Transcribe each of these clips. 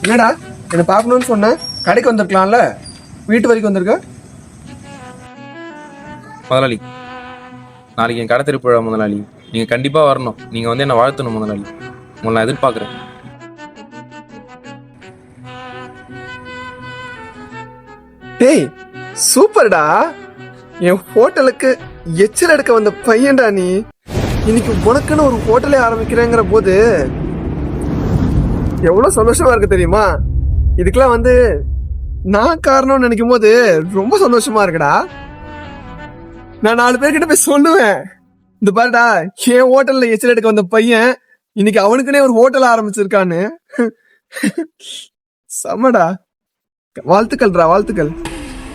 என்னடா என்ன பார்க்கணும்னு சொன்னேன், கடைக்கு வந்திருக்கலாம்ல, வீட்டு வரைக்கும் வந்திருக்க. முதலாளி, நாளைக்கு என் கடை திருப்பி முதலாளி, நீங்க கண்டிப்பா வரணும். நீங்க வந்து என்ன வாழ்த்தணும் முதலாளி. உங்களை நான் எதிர்பார்க்கிறேன். டேய் சூப்பர்டா, என் ஹோட்டலுக்கு எச்சில் எடுக்க வந்த பையன்டா நீ. இன்னைக்கு உனக்குன்னு ஒரு ஹோட்டலே ஆரம்பிக்கிறேங்கிற போது எவ்வளவு சந்தோஷமா இருக்கு தெரியுமா? இதுக்கெல்லாம் வந்து நான் காரணம்னு நினைக்கும் போது ரொம்ப சந்தோஷமா இருக்குடா. நான் 4 பேர்கிட்ட போய் சொல்லுவேன், இந்த பாருடா என் ஹோட்டல்ல எச்சில் எடுக்க வந்த பையன் இன்னைக்கு அவனுக்குன்னே ஒரு ஹோட்டல் ஆரம்பிச்சிருக்கான்னு. செம்மடா, வாழ்த்துக்கள்டா வாழ்த்துக்கள்.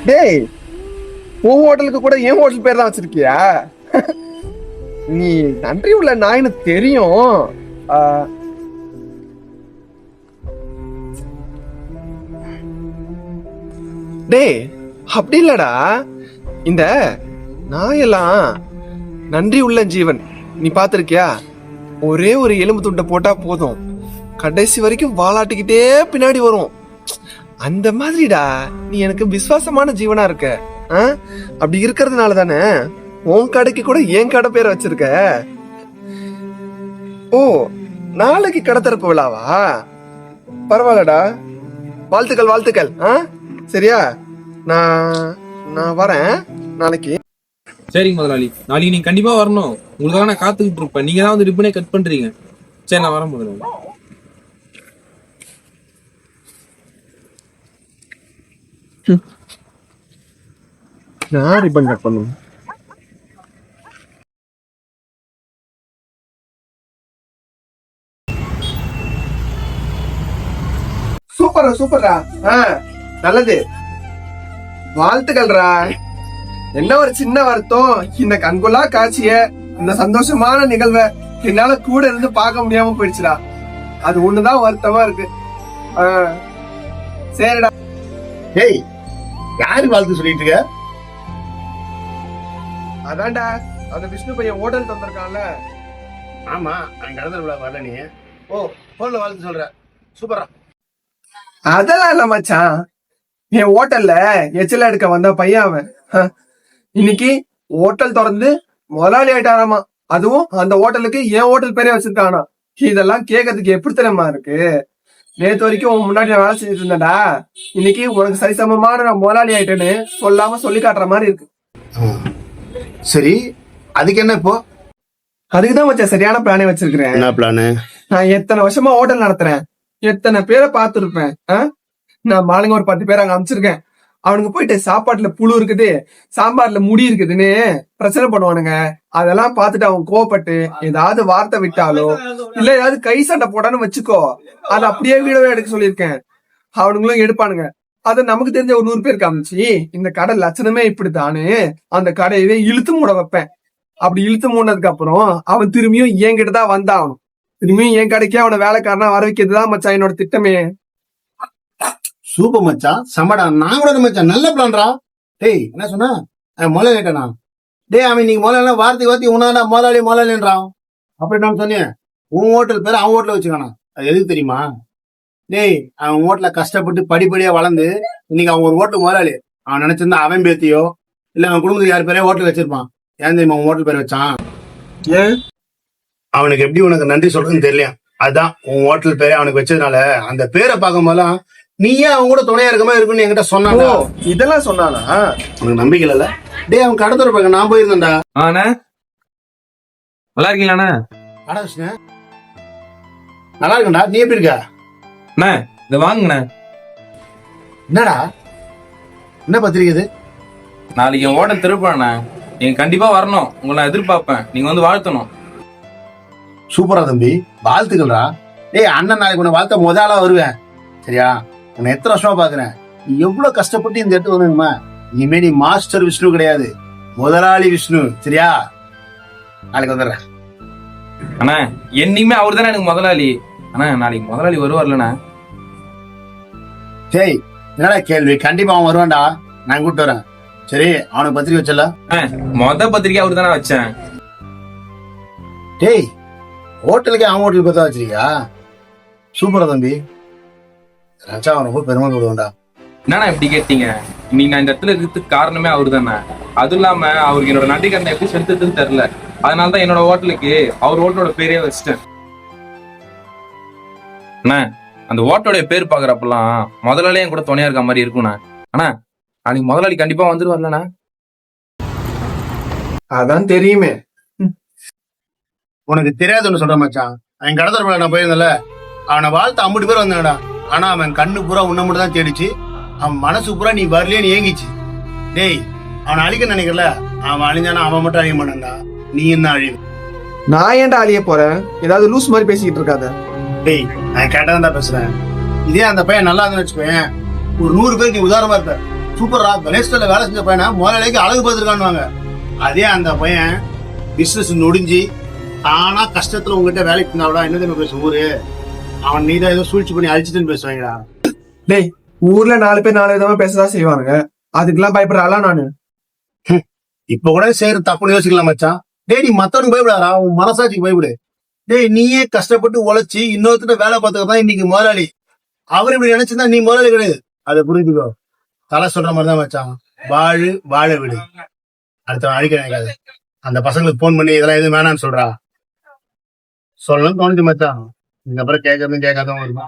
டேய் உன் ஹோட்டலுக்கு கூட என் ஹோட்டல் பேர் தான் வச்சிருக்கியா? நீ நன்றி உள்ள நாயின்னு தெரியும். டேய் அப்படி இல்லடா, இந்த நாயெல்லாம் நன்றி உள்ள ஜீவன். நீ பாத்திருக்கியா? ஒரே ஒரு எலும்பு துண்டை போட்டா போதும், கடைசி வரைக்கும் வாலாட்டிக்கிட்டே பின்னாடி வரும். அந்த மாதிரிடா நீ எனக்கு விசுவாசமான ஜீவனா இருக்க. அப்படி இருக்கிறதுனால தானே உன் கடைக்கு கூட என் கடை பேரை வச்சிருக்க. ஓ, நாளைக்கு கடை திறப்பு விழாவா? பரவாயில்லடா, வாழ்த்துக்கள் வாழ்த்துக்கள். சரியா, நான் வரேன் நாளைக்கு. சரிங்க முதலாளி, நாளைக்கு நீங்க கண்டிப்பா வரணும். உங்களுக்காக நான் காத்துக்கிட்டு இருப்பேன். நீங்க தான் வந்து ரிப்பனே கட் பண்றீங்க. சரி, நான் வரேன் முதலாளி. நான் ரிப்பன் கட் பண்ணுவேன். சூப்பரா சூப்பரா, நல்லது, வாழ்த்துக்கள்ரா. என்ன ஒரு சின்ன வருத்தம், இந்த கண்கொள்ளா காட்சிய, இந்த சந்தோஷமான நிகழ்வை என்னால கூட இருந்து பார்க்க முடியாம போயிடுச்சுடா. அது ஒண்ணுதான் வருத்தமா இருக்கு. சரிடா. டேய், யாரு வாழ்த்து சொல்லிட்டு இருக்க? அதான்டா அந்த விஷ்ணு பையன் ஹோட்டல் தந்திருக்கான்ல. ஆமா, அவன் கடத்தல் விழா வரல நீ. ஓ, போன்ல வாழ்த்து சொல்ற, சூப்பரா. அதெல்லாம் இல்ல மச்சான், என் ஹோட்டல்ல எச்சில் எடுக்க வந்த பையன் அவன். இன்னைக்கு ஹோட்டல் திறந்து முதலாளி ஆயிட்டாராமா. அதுவும் அந்த ஹோட்டலுக்கு என் ஹோட்டல் பேரே வச்சிருக்கானா. இதெல்லாம் கேட்கறதுக்கு எப்படி தெரியுமா இருக்கு? நேத்து வரைக்கும் உன் முன்னாடி நான் வேலை செஞ்சுட்டு இருந்தேன்டா, இன்னைக்கு உனக்கு சரிசமமான நான் முதலாளி ஆயிட்டேன்னு சொல்லாம சொல்லி காட்டுற மாதிரி இருக்கு. சரி, அதுக்கு என்ன இப்போ? அதுக்குதான் மச்சான் சரியான பிளானே வச்சிருக்கிறேன். என்ன பிளானு? நான் எத்தனை வருஷமா ஹோட்டல் நடத்துறேன், எத்தனை பேரை பார்த்துருப்பேன். நான் மாலுங்க ஒரு 10 பேர் அங்க அமைச்சிருக்கேன். அவனுக்கு போயிட்டு சாப்பாட்டுல புழு இருக்குது, சாம்பார்ல முடி இருக்குதுன்னு பிரச்சனை பண்ணுவானுங்க. அதெல்லாம் பார்த்துட்டு அவன் கோவப்பட்டு ஏதாவது வார்த்தை விட்டாலோ இல்ல ஏதாவது கை சண்டை போடான்னு வச்சுக்கோ, அதை அப்படியே வீடவே எடுக்க சொல்லியிருக்கேன். அவனுங்களும் எடுப்பானுங்க. அத நமக்கு தெரிஞ்ச ஒரு 100 பேர் காமிச்சு, இந்த கடை லட்சணமே இப்படித்தானு அந்த கடையவே இழுத்து மூட வைப்பேன். அப்படி இழுத்து மூடினதுக்கு அப்புறம் அவன் திரும்பியும் என்கிட்டதான் வந்தாகணும். திரும்பியும் என் கடைக்கு அவனை வேலைக்காரனா வர வைக்கிறதுதான் மச்சான் என்னோட திட்டமே. சூப்பர் மச்சான், சமடா. நான் கூட மச்சான், நல்ல பிளான்ரா. டேய், என்ன சொன்னா முதல்ல கேட்டனா? டேய், அவன் நீங்க முதல்ல வார்த்தை உன்னாடா முதலாளின்றான். அப்படி நான் சொன்னேன், உன் ஹோட்டல் பேர் அவன் ஹோட்டல வச்சுக்கானா. அது எதுக்கு தெரியுமா? டேய், அவன் ஹோட்டல கஷ்டப்பட்டு படிப்படியா வளர்ந்து இன்னைக்கு அவன் ஒரு ஹோட்டல் முதலாளி. அவன் நினைச்சிருந்தா அவன் பேத்தியோ இல்ல அவன் குடும்பத்துக்கு யார் பேரையோ ஹோட்டல் வச்சிருப்பான். ஏன் தெரியுமா அவன் ஹோட்டல் பேர் வச்சான்? ஏன்? அவனுக்கு எப்படி உனக்கு நன்றி சொல்றதுன்னு தெரியல. அதான் உன் ஹோட்டல் பேரே அவனுக்கு வச்சதுனால அந்த பேரை பார்க்கும் போதெல்லாம் நீயே அவன் கூட துணையா இருக்கமா இருக்குன்னு என்கிட்ட சொன்னாங்க. இதெல்லாம் சொன்னானா? உனக்கு நம்பிக்கை இல்ல? டேய், அவன் கடை திறப்பாங்க, நான் போயிருந்தேன்டா. நல்லா இருக்கீங்களாண்ணா? அடா விஷ்ணு, நல்லா இருக்கேன்டா. நீ எப்படி இருக்க? இத வாங்குண்ணே. என்னடா, என்ன பத்திரிக்கை இது? நாளைக்கு என் ஹோட்டல் திருப்பாண்ணே, நீங்க கண்டிப்பா வரணும். உங்களை நான் எதிர்பார்ப்பேன். நீங்க வந்து வாழ்த்தணும். சூப்பரா தம்பி, வாழ்த்துக்கள்டா. டேய், அண்ணன் நாளைக்கு உன்னை வாழ்த்த முதலா வருவேன். சரியா? உன்னை எத்தனை வருஷமா பாக்குறேன். நீ எவ்வளவு கஷ்டப்பட்டு இந்த இடத்துக்கு வந்துமா. இனிமே நீ மாஸ்டர் விஷ்ணு கிடையாது, முதலாளி விஷ்ணு. சரியா? நாளைக்கு வந்துடுறேன். அண்ணா, என்னைக்குமே அவர் தானே எனக்கு முதலாளி. அண்ணா, நாளைக்கு முதலாளி வருவார்லண்ணா? சரி, என்னடா கேள்வி? கண்டிப்பா அவன் வருவான்டா, நான் கூப்பிட்டு வரேன். சரி, அவனுக்கு பத்திரிக்கை வச்சல? பத்திரிக்கை அவரு தானே வச்சேன். டேய், ஹோட்டலுக்கு அவன் ஹோட்டலுக்கு பார்த்தா வச்சிருக்கியா? சூப்பரா தம்பி. மச்சான் அவனை போய் பெருமை கொடுவேன்டா. என்னண்ணா இப்படி கேட்டீங்க? இன்னைக்கு நான் இந்த இடத்துல இருக்கிறதுக்கு காரணமே அவரு தானே. அதுவும் இல்லாம அவருக்கு என்னோட நன்றி கடனை எப்படி செலுத்துறதுன்னு தெரியல. அதனாலதான் என்னோட ஹோட்டலுக்கு அவர் ஹோட்டலோட பேரே வச்சிட்டேன். அண்ணா அந்த ஹோட்டலோட பேர் பாக்குறப்பெல்லாம் முதலாளியே என் கூட துணையா இருக்க மாதிரி இருக்கும்ண்ணா. அண்ணா அன்னைக்கு முதலாளி கண்டிப்பா வந்துருவார்லண்ணா. அதான் தெரியுமே. உனக்கு தெரியாதுன்னு சொல்ற மச்சான். அவன் கடத்தல் நான் போயிருந்தல, அவனை வாழ்த்து 50 பேர் வந்தாங்கடா. ஆனா அவன் கண்ணு பூரா உன்ன மட்டும் தான் தேடிச்சு. அவன் மனசு பூரா நீ வரலேன்னு ஏங்கிச்சு. டேய் அவனை அழிக்க நினைக்கல, அவன் அழிஞ்சானா அவன் மட்டும் அழிய மாட்டான்டா, நீ என்ன அழிவு. நான் ஏன்டா அழிய போறேன்? ஏதாவது லூஸ் மாதிரி பேசிக்கிட்டு இருக்காத. டேய் நான் கேட்டதான் பேசுறேன். இதே அந்த பையன் நல்லா இருந்தான்னு வச்சுக்கோயேன், ஒரு 100 பேருக்கு நீ உதாரணமா இருப்ப. சூப்பரா கணேஷ்ல வேலை செஞ்ச பையனை முதலாளிக்கு அழகு பார்த்துருக்கான்னு. அதே அந்த பையன் பிசினஸ் நொடிஞ்சு ஆனா கஷ்டத்துல உங்ககிட்ட வேலைக்கு இருந்தாவிடா என்ன தெரியுமா பேச ஊரு, அவன் நீதான் ஏதோ சூழ்ச்சி பண்ணி அழிச்சிட்டுன்னு பேசுவாங்கடா. டேய் ஊர்ல 4 பேர் 4 விதமா பேசதான் செய்வானுங்க. அதுக்கெல்லாம் பயப்படுறாளா நானு? இப்ப கூட செய்யற தப்புன்னு யோசிக்கலாம் மச்சான். டேய் நீ மத்தவனுக்கு பயப்படாதா, உன் மனசாட்சிக்கு பயப்படு. டேய் நீயே கஷ்டப்பட்டு உழைச்சி இன்னொருத்திட்ட வேலை பார்த்துக்கதான் இன்னைக்கு முதலாளி. அவர் இப்படி நினைச்சிருந்தா நீ முதலாளி கிடையாது. அதை புரிஞ்சுக்கோ. தலை சொல்ற மாதிரிதான் மச்சான், வாழு வாழ விடு, அடுத்த அழிக்க நினைக்காது. அந்த பசங்களுக்கு போன் பண்ணி இதெல்லாம் எதுவும் வேணான்னு சொல்றா. சொல்லணும்னு தோணுச்சு மச்சான். இதுக்கப்புறம் கேட்கறதும் கேட்காதவங்க வருமா.